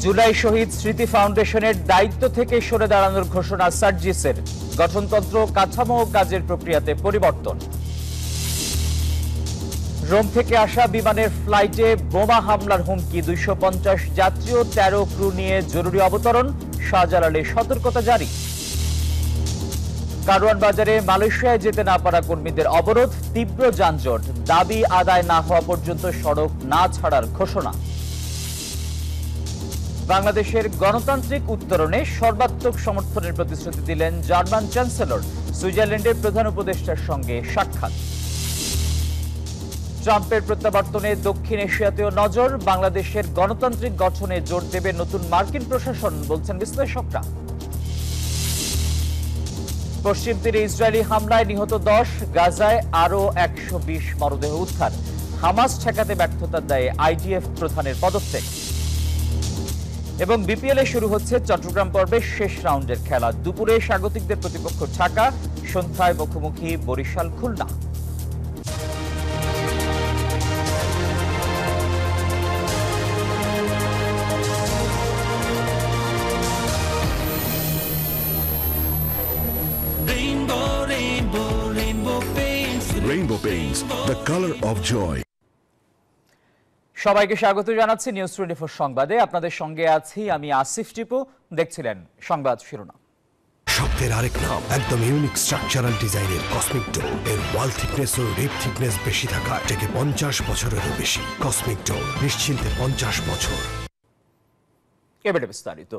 জুলাই শহীদ স্মৃতি ফাউন্ডেশনের দায়িত্ব থেকে সরে দাঁড়ানোর ঘোষণা সার্জিসের। গঠনতন্ত্র, কাঠামো ও কাজের প্রক্রিয়াতে পরিবর্তন। রোম থেকে আসা বিমানের ফ্লাইটে বোমা হামলার হুমকি, 250 যাত্রী ও 13 ক্রু নিয়ে জরুরি অবতরণ, শাহজালালে সতর্কতা জারি। কারওয়ান বাজারে মালয়েশিয়ায় যেতে না পারা কর্মীদের অবরোধ, তীব্র যানজট, দাবি আদায় না হওয়া পর্যন্ত সড়ক না ছাড়ার ঘোষণা। বাংলাদেশের গণতান্ত্রিক উত্তরণে সর্বাত্মক সমর্থনের প্রতিশ্রুতি দিলেন জার্মান চ্যান্সেলর। সুইজারল্যান্ডের প্রধান উপদেষ্টার সঙ্গে সাক্ষাৎ। ট্রাম্পের প্রত্যাবর্তনে দক্ষিণ এশিয়াতেও নজর, বাংলাদেশের গণতান্ত্রিক গঠনে জোর দেবে নতুন মার্কিন প্রশাসন, বলছেন বিশ্লেষকরা। পশ্চিম তীরে ইসরায়েলি হামলায় নিহত 10, গাজায় আরও 120 মরদেহ উদ্ধার। হামাস ঠেকাতে ব্যর্থতার দায়ে আইডিএফ প্রধানের পদত্যাগ। এবং বিপিএলে শুরু হচ্ছে চট্টগ্রাম পর্বের শেষ রাউন্ডের খেলা। দুপুরে স্বাগতিকদের প্রতিপক্ষ ঢাকা, সন্ধ্যায় মুখোমুখি Barishal, Khulna. Rainbow Paints, the color of joy. সবাইকে স্বাগত জানাচ্ছি নিউজ 24 সংবাদে। আপনাদের সঙ্গে আছি আমি আসিফ টিপু। দেখছিলেন সংবাদ শিরোনাম। শব্দের আরেক নাম, একদম ইউনিক স্ট্রাকচারাল ডিজাইনের কসমিক ডোর। এর ওয়াল থিকনেস ও রিপ থিকনেস বেশি থাকা থেকে 50 বছরেরও বেশি। কসমিক ডোর, নিশ্চিন্তে 50 বছর। এবারে বিস্তারিত।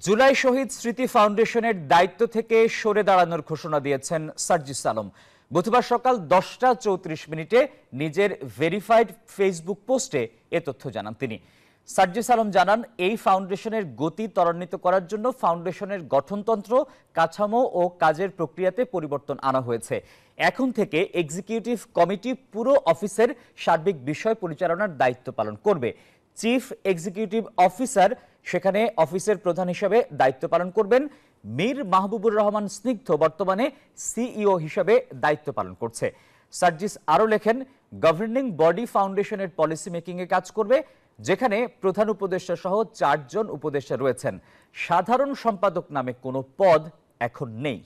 জুলাই শহীদ স্মৃতি ফাউন্ডেশনের দায়িত্ব থেকে সরে দাঁড়ানোর ঘোষণা দিয়েছেন সার্জিস আলম। বুধবার সকাল 10:34 নিজের ভেরিফাইড ফেসবুক পোস্টে এ তথ্য জানান তিনি। সার্জিস আলম জানান, এই ফাউন্ডেশনের গতি ত্বরান্বিত করার জন্য ফাউন্ডেশনের গঠনতন্ত্র, কাঠামো ও কাজের প্রক্রিয়াতে পরিবর্তন আনা হয়েছে। এখন থেকে এক্সিকিউটিভ কমিটি পুরো অফিসের সার্বিক বিষয় পরিচালনার দায়িত্ব পালন করবে। চিফ এক্সিকিউটিভ অফিসার সেখানে অফিসের প্রধান হিসেবে দায়িত্ব পালন করবেন। মীর মাহবুবুর রহমান স্নিগ্ধ বর্তমানে সিইও হিসেবে দায়িত্ব পালন করছে। সার্জিস আরও লেখেন, গভর্নিং বডি ফাউন্ডেশনের পলিসি মেকিংয়ে কাজ করবে, যেখানে প্রধান উপদেষ্টা সহ 4 জন উপদেষ্টা রয়েছেন। সাধারণ সম্পাদক নামে কোনো পদ এখন নেই।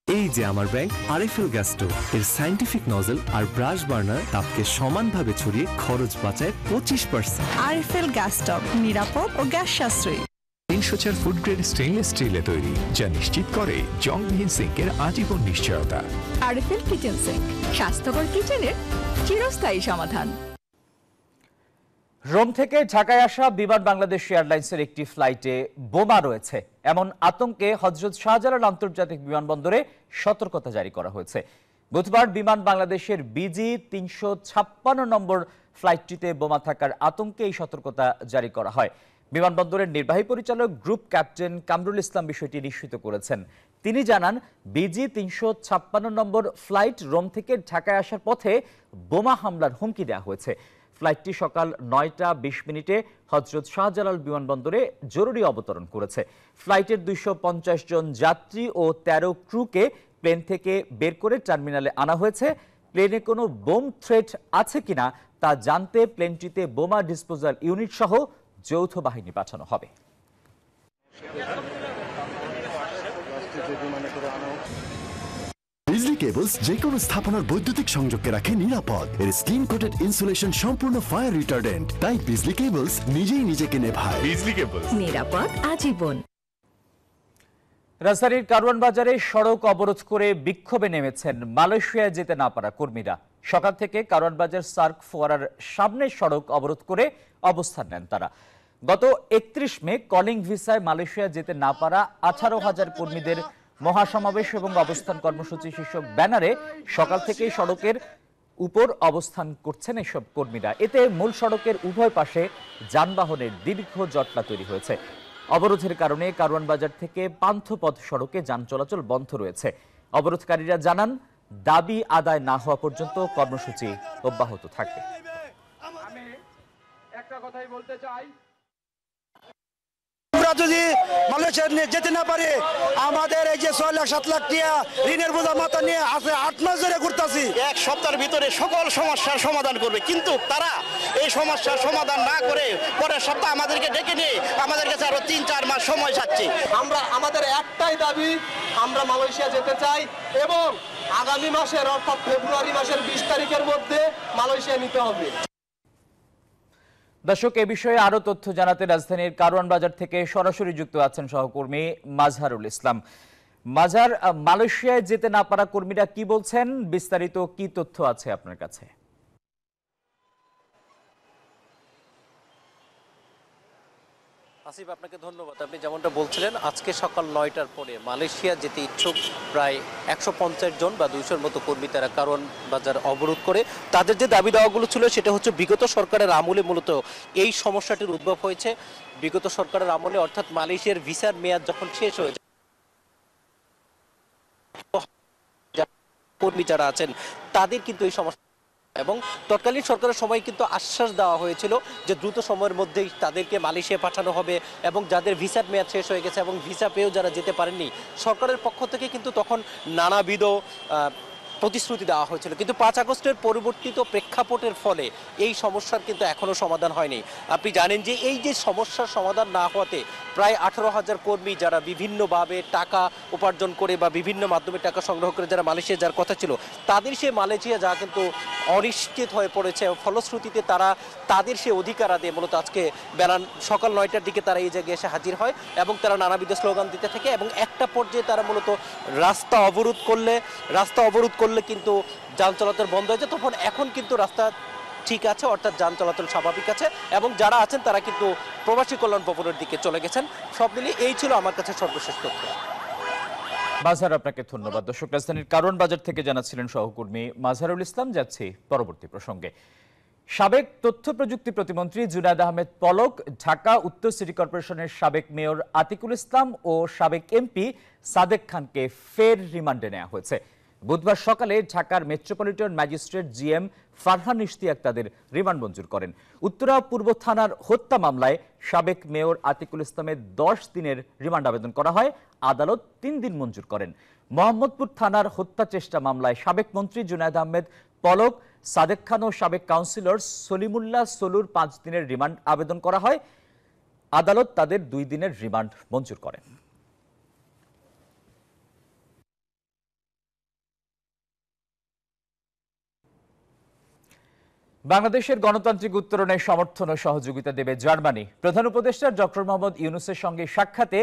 এই যে আমার ব্যাংক আরএফএল গ্যাস স্টোভ, এর সায়েন্টিফিক নজল আর ব্রাশ বার্নার তাপকে সমানভাবে ছড়িয়ে খরচ বাঁচায় 25%। আরএফএল গ্যাস স্টোভ নিরাপদ ও গ্যাস সাশ্রয়ী। 304 ফুড গ্রেড স্টেইনলেস স্টিলে তৈরি, যা নিশ্চিত করে জংবিহীন সিঙ্কের আজীবন নিশ্চয়তা। আরএফএল কিচেন সিঙ্ক, স্বাস্থ্যকর কিচেনের চিরস্থায়ী সমাধান। রোম থেকে ঢাকায় আসা বিমান বাংলাদেশ এয়ারলাইন্সের একটি ফ্লাইটে বোমা রয়েছে, এমন আতঙ্কে হযরত শাহজালাল আন্তর্জাতিক বিমানবন্দরে সতর্কতা জারি করা হয়েছে। বুধবার বিমান বাংলাদেশের বিজি 356 নম্বর ফ্লাইটটিতে বোমা থাকার আতঙ্কে এই সতর্কতা জারি করা হয়। বিমানবন্দরের নির্বাহী পরিচালক গ্রুপ ক্যাপ্টেন কামরুল ইসলাম বিষয়টি নিশ্চিত করেছেন। তিনি জানান, বিজি 356 নম্বর ফ্লাইট রোম থেকে ঢাকায় আসার পথে বোমা হামলার হুমকি দেওয়া হয়েছে। ফ্লাইটটি সকাল 9:20 হযরত শাহজালাল বিমানবন্দরে জরুরি অবতরণ করেছে। ফ্লাইটের 250 জন যাত্রী ও 13 ক্রুকে প্লেন থেকে বের করে টার্মিনালে আনা হয়েছে। প্লেনে কোনো বোম থ্রেট আছে কিনা তা জানতে প্লেনটিতে বোমা ডিসপোজাল ইউনিট সহ যৌথ বাহিনী পাঠানো হবে। বিজলি কেবলস যে কোনো স্থাপনার বৈদ্যুতিক সংযোগকে রাখে নিরাপদ। এর স্ক্রিন কোটেড ইনসুলেশন সম্পূর্ণ ফায়ার রিটার্ডেন্ট, তাই বিজলি কেবলস নিজেই নিজেকে নেভায়। বিজলি কেবলস, নিরাপদ আজীবন। রাজধানীর কারওয়ান বাজারে সড়ক অবরোধ করে বিক্ষোভে নেমেছেন মালয়েশিয়ায় যেতে না পারা কর্মীরা। সকাল থেকে কারওয়ান বাজার সার্ক ফোয়ারার সামনে সড়ক অবরোধ করে অবস্থান নেন তারা। গত 31 মে কলিং ভিসায় মালয়েশিয়া যেতে না পারা 18,000 কর্মীদের মহাসমাবেশ এবং অবস্থান কর্মসূচি শীর্ষক ব্যানারে সকাল থেকেই সড়কের উপর অবস্থান করছেন এসব কর্মীরা। এতে মূল সড়কের উভয় পাশে যানবাহনের দীর্ঘ জটলা তৈরি হয়েছে। অবরোধের কারণে কারওয়ান বাজার থেকে পান্থপথ সড়কে যান চলাচল বন্ধ রয়েছে। অবরোধকারীরা জানান, দাবি আদায় না হওয়া পর্যন্ত কর্মসূচি অব্যাহত থাকবে। আমি একটা কথাই বলতে চাই, যদি মালয়েশিয়া যেতে না পারে, আমাদের এই যে 6 লাখ 7 লাখ টাকা ঋণের বোঝা মাথা নিয়ে আছে 8 মাস ধরে ঘুরতাছি। এক সপ্তাহের ভিতরে সকল সমস্যার সমাধান করবে, কিন্তু তারা এই সমস্যার সমাধান না করে পরের সপ্তাহ আমাদেরকে ডেকে নিয়ে আমাদের কাছে আরো 3-4 মাস সময় চাচ্ছে। আমাদের একটাই দাবি, আমরা মালয়েশিয়া যেতে চাই এবং আগামী মাসের অর্থাৎ ফেব্রুয়ারি মাসের 20 তারিখের মধ্যে মালয়েশিয়া নিতে হবে। দর্শক, এ বিষয়ে আরো তথ্য জানাতে রাজধানীর কারওয়ান বাজার থেকে সরাসরি যুক্ত আছেন সহকর্মী মাজহারুল ইসলাম। মাজার, মালয়েশিয়ায় যেতে না পারা কর্মীরা কি বলছেন, বিস্তারিত কি তথ্য আছে আপনার কাছে? আসিফ, আপনাকে ধন্যবাদ। আপনি যেমনটা বলছিলেন, আজকে সকাল 9টার পরে মালয়েশিয়া যেতে ইচ্ছুক প্রায় 150 জন বা 200-র মতো কর্মী তারা কারওয়ান বাজার অবরোধ করে। তাদের যে দাবি দাওয়াগুলো ছিল সেটা হচ্ছে বিগত সরকারের আমলে মূলত এই সমস্যাটির উদ্ভব হয়েছে। বিগত সরকারের আমলে অর্থাৎ মালয়েশিয়ার ভিসার মেয়াদ যখন শেষ হয়ে যায়, কর্মী যারা আছেন তাদের কিন্তু এই সমস্যা, এবং তৎকালীন সরকারের সময় কিন্তু আশ্বাস দেওয়া হয়েছিল যে দ্রুত সময়ের মধ্যেই তাদেরকে মালয়েশিয়া পাঠানো হবে, এবং যাদের ভিসার মেয়াদ শেষ হয়ে গেছে এবং ভিসা পেয়েও যারা যেতে পারেননি, সরকারের পক্ষ থেকে কিন্তু তখন নানাবিধ প্রতিশ্রুতি দেওয়া হয়েছিল। কিন্তু 5 আগস্টের পরিবর্তিত প্রেক্ষাপটের ফলে এই সমস্যার কিন্তু এখনো সমাধান হয়নি। আপনি জানেন যে এই যে সমস্যার সমাধান না হওয়াতে প্রায় 18,000 কর্মী যারা বিভিন্নভাবে টাকা উপার্জন করে বা বিভিন্ন মাধ্যমে টাকা সংগ্রহ করে যারা মালয়েশিয়া যাওয়ার কথা ছিল, তাদের সে মালয়েশিয়া যাওয়া কিন্তু অনিশ্চিত হয়ে পড়েছে। ফলশ্রুতিতে তারা তাদের সে অধিকার আদায়ে মূলত আজকে বেলা সকাল 9টার দিকে তারা এই জায়গায় এসে হাজির হয় এবং তারা নানাবিধ স্লোগান দিতে থাকে, এবং একটা পর্যায়ে তারা মূলত রাস্তা অবরোধ করলে কিন্তু যান চলাচল বন্ধ হয়ে যায়। তখন এখন কিন্তু রাস্তা ঠিক আছে, অর্থাৎ যান চলাচল স্বাভাবিক আছে, এবং যারা আছেন তারা কিন্তু প্রবাসী কল্যাণ ভবনের দিকে চলে গেছেন। সব মিলিয়ে এই ছিল আমার কাছে সর্বশেষ তথ্য। মাজহার, আপনাকে ধন্যবাদ। দর্শক, রাজধানীর কারওয়ান বাজার থেকে জানাচ্ছিলেন সহকর্মী মাজহারুল ইসলাম। যাচ্ছি পরবর্তী প্রসঙ্গে। সাবেক তথ্য প্রযুক্তি প্রতিমন্ত্রী জুনায়েদ আহমেদ পলক, ঢাকা উত্তর সিটি কর্পোরেশনের সাবেক মেয়র আতিকুল ইসলাম ও সাবেক এমপি সাদেক খানকে ফের রিমান্ডে নেওয়া হয়েছে। বুধবার সকালে ঢাকার metropolitan magistrate GM Farhan Ishtiaq তাদের রিমান্ড মঞ্জুর করেন। উত্তরা পূর্ব থানার হত্যা মামলায় সাবেক মেয়র আতিকুল ইসলামের 10 দিনের রিমান্ড আবেদন করা হয়, আদালত 3 দিন মঞ্জুর করেন। মোহাম্মদপুর থানার হত্যা চেষ্টা মামলায় সাবেক মন্ত্রী জুনায়েদ আহমেদ পলক, সাদেক খান ও সাবেক কাউন্সিলর সলিমুল্লাহ সলুর 5 দিনের রিমান্ড আবেদন করা হয়, আদালত তাদের 2 দিনের রিমান্ড মঞ্জুর করেন। বাংলাদেশের গণতান্ত্রিক উত্তরণে সমর্থন ও সহযোগিতা দেবে জার্মানি। প্রধান উপদেষ্টা ডক্টর মোহাম্মদ ইউনূসের সঙ্গে সাক্ষাতে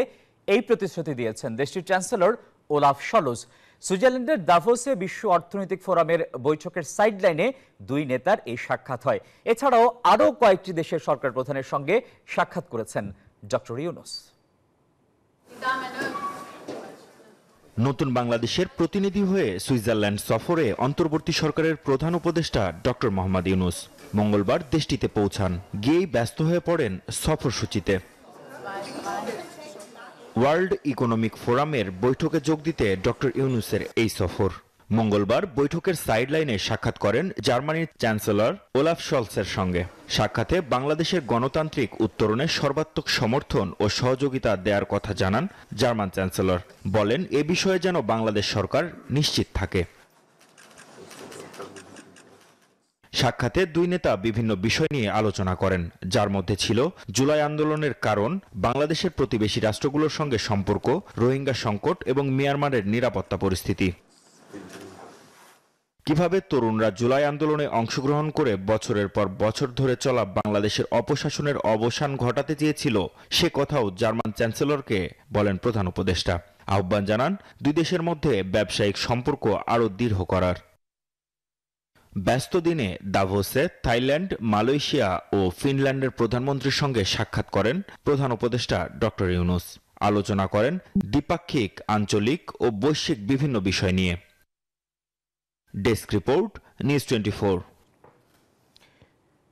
এই প্রতিশ্রুতি দিয়েছেন দেশটির চ্যান্সেলর ওলাফ শলজ। সুইজারল্যান্ডের দাভোসে বিশ্ব অর্থনৈতিক ফোরামের বৈঠকের সাইডলাইনে 2 নেতার এই সাক্ষাৎ হয়। এছাড়াও আরও কয়েকটি দেশের সরকার প্রধানের সঙ্গে সাক্ষাৎ করেছেন ডক্টর ইউনূস। নতুন বাংলাদেশের প্রতিনিধি হয়ে সুইজারল্যান্ড সফরে অন্তর্বর্তী সরকারের প্রধান উপদেষ্টা ডক্টর মোহাম্মদ ইউনূস মঙ্গলবার দেশটিতে পৌঁছান। গিয়েই ব্যস্ত হয়ে পড়েন সফরসূচিতে। ওয়ার্ল্ড ইকোনমিক ফোরামের বৈঠকে যোগ দিতে ডক্টর ইউনূসের এই সফর। মঙ্গলবার বৈঠকের সাইডলাইনে সাক্ষাৎ করেন জার্মানির চ্যান্সেলর ওলাফ শলসের সঙ্গে। সাক্ষাতে বাংলাদেশের গণতান্ত্রিক উত্তরণে সর্বাত্মক সমর্থন ও সহযোগিতা দেওয়ার কথা জানান জার্মান চ্যান্সেলর। বলেন, এ বিষয়ে যেন বাংলাদেশ সরকার নিশ্চিত থাকে। সাক্ষাতে 2 নেতা বিভিন্ন বিষয় নিয়ে আলোচনা করেন, যার মধ্যে ছিল জুলাই আন্দোলনের কারণ, বাংলাদেশের প্রতিবেশী রাষ্ট্রগুলোর সঙ্গে সম্পর্ক, রোহিঙ্গা সংকট এবং মিয়ানমারের নিরাপত্তা পরিস্থিতি। কিভাবে তরুণরা জুলাই আন্দোলনে অংশগ্রহণ করে বছরের পর বছর ধরে চলা বাংলাদেশের অপশাসনের অবসান ঘটাতে চেয়েছিল, সে কথাও জার্মান চ্যান্সেলরকে বলেন প্রধান উপদেষ্টা। আহ্বান জানান 2 দেশের মধ্যে ব্যবসায়িক সম্পর্ক আরও দৃঢ় করার। ব্যস্ত দিনে দাভোসে থাইল্যান্ড, মালয়েশিয়া ও ফিনল্যান্ডের প্রধানমন্ত্রীর সঙ্গে সাক্ষাৎ করেন প্রধান উপদেষ্টা ডক্টর ইউনূস। আলোচনা করেন দ্বিপাক্ষিক, আঞ্চলিক ও বৈশ্বিক বিভিন্ন বিষয় নিয়ে। Desk report, news 24।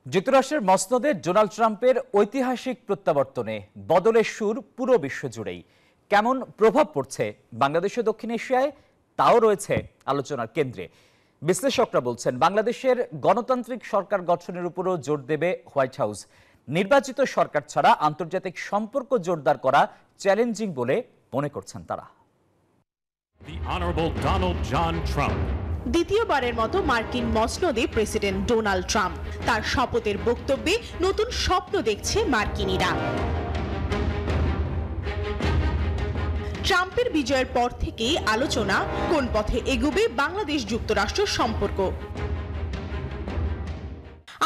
যুক্তরাষ্ট্রের মসনদে ডোনাল্ড ট্রাম্পের ঐতিহাসিক প্রত্যাবর্তনে বদলের সুর পুরো বিশ্ব জুড়েই। কেমন প্রভাব পড়ছে বাংলাদেশ ও দক্ষিণ এশিয়ায়, তাও রয়েছে আলোচনার কেন্দ্রে। বিশ্লেষকরা বলছেন, বাংলাদেশের গণতান্ত্রিক সরকার গঠনের উপরও জোর দেবে হোয়াইট হাউস। নির্বাচিত সরকার ছাড়া আন্তর্জাতিক সম্পর্ক জোরদার করা চ্যালেঞ্জিং বলে মনে করছেন তারা। দ্বিতীয়বারের মতো মার্কিন মসনদে প্রেসিডেন্ট ডোনাল্ড ট্রাম্প। তার শপথের বক্তব্যে নতুন স্বপ্ন দেখছে মার্কিনীরা। ট্রাম্পের বিজয়ের পর থেকেই আলোচনা কোন পথে এগোবে বাংলাদেশ যুক্তরাষ্ট্র সম্পর্ক।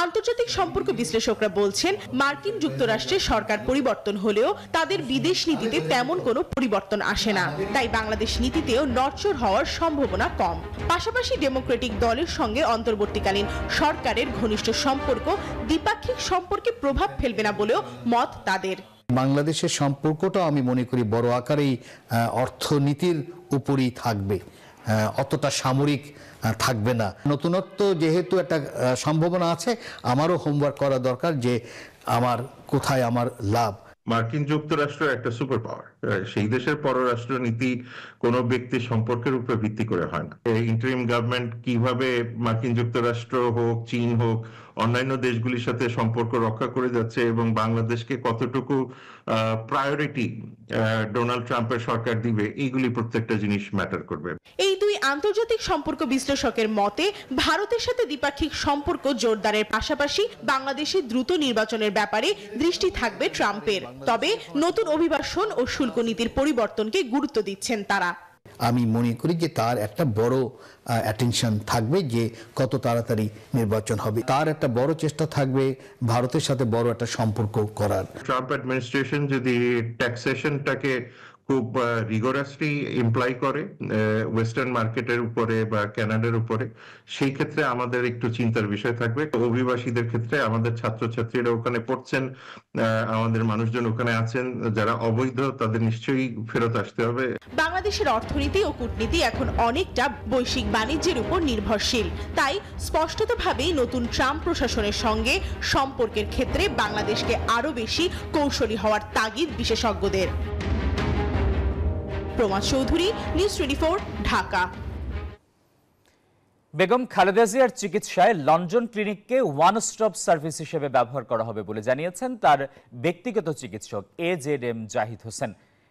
আন্তর্জাতিক সম্পর্ক বিশ্লেষকরা বলছেন, মার্কিন যুক্তরাষ্ট্রের সরকার পরিবর্তন হলেও তাদের বিদেশ নীতিতে তেমন কোনো পরিবর্তন আসে না। তাই বাংলাদেশ নীতিতেও নড়চড় হওয়ার সম্ভাবনা কম। পাশাপাশি ডেমোক্রেটিক দলের সঙ্গে অন্তর্বর্তীকালীন সরকারের ঘনিষ্ঠ সম্পর্ক দ্বিপাক্ষিক সম্পর্কে প্রভাব ফেলবে না বলেও মত তাদের। বাংলাদেশের সম্পর্কটা আমি মনে করি বড় আকারেই অর্থনীতির উপরই থাকবে, অতটা সামরিক থাকবে না। নতুনত্ব যেহেতু একটা সম্ভাবনা আছে, আমারও হোমওয়ার্ক করা দরকার যে আমার কোথায় আমার লাভ। মার্কিন যুক্তরাষ্ট্র একটা সুপার পাওয়ার, সেই দেশের পররাষ্ট্র নীতি কোনো ব্যক্তির সম্পর্কের উপর ভিত্তি করে হয় না। ইন্টারিম গভর্নমেন্ট কিভাবে মার্কিন যুক্তরাষ্ট্র হোক, চীন হোক, অন্যান্য দেশগুলির সাথে সম্পর্ক রক্ষা করে যাচ্ছে এবং বাংলাদেশকে কতটুকু প্রায়োরিটি ডোনাল্ড ট্রাম্পের সরকার দিবে, এইগুলি প্রত্যেকটা জিনিস ম্যাটার করবে। এই দুই আন্তর্জাতিক সম্পর্ক বিশ্লেষকের মতে, ভারতের সাথে দ্বিপাক্ষিক সম্পর্ক জোরদারের পাশাপাশি বাংলাদেশে দ্রুত নির্বাচনের ব্যাপারে দৃষ্টি থাকবে ট্রাম্পের। তবে নতুন অভিবাসন ও শুল্ক নীতির পরিবর্তনকে গুরুত্ব দিচ্ছেন তারা। আমি মনে করি যে তার একটা বড় অ্যাটেনশন থাকবে যে কত তাড়াতাড়ি নির্বাচন হবে। তার একটা বড় চেষ্টা থাকবে ভারতের সাথে বড় একটা সম্পর্ক করার। ট্রাম্প অ্যাডমিনিস্ট্রেশন যদি ট্যাক্সেশনটাকে খুব রিগোরাসলি ইমপ্লাই করে ওয়েস্টার্ন মার্কেটের উপরে বা কানাডার উপরে, সেই ক্ষেত্রে আমাদের একটু চিন্তার বিষয় থাকবে। অভিবাসীদের ক্ষেত্রে আমাদের ছাত্রছাত্রীরা ওখানে পড়ছেন, আমাদের মানুষজন ওখানে আছেন যারা অবৈধ, তাদের নিশ্চয়ই ফেরত আসতে হবে। বাংলাদেশের অর্থনীতি ও কূটনীতি এখন অনেকটা বৈশ্বিক বাণিজ্যের উপর নির্ভরশীল। তাই স্পষ্টতভাবেই নতুন ট্রাম্প প্রশাসনের সঙ্গে সম্পর্কের ক্ষেত্রে বাংলাদেশকে আরো বেশি কৌশলী হওয়ার তাগিদ বিশেষজ্ঞদের। প্রমাদ চৌধুরী, নিউজ 24, ঢাকা। বেগম খালেদা জিয়ার চিকিৎসায় লন্ডন ক্লিনিককে ওয়ান স্টপ সার্ভিস হিসেবে ব্যবহার করা হবে বলে জানিয়েছেন তার ব্যক্তিগত চিকিৎসক AZM জাহিদ হোসেন।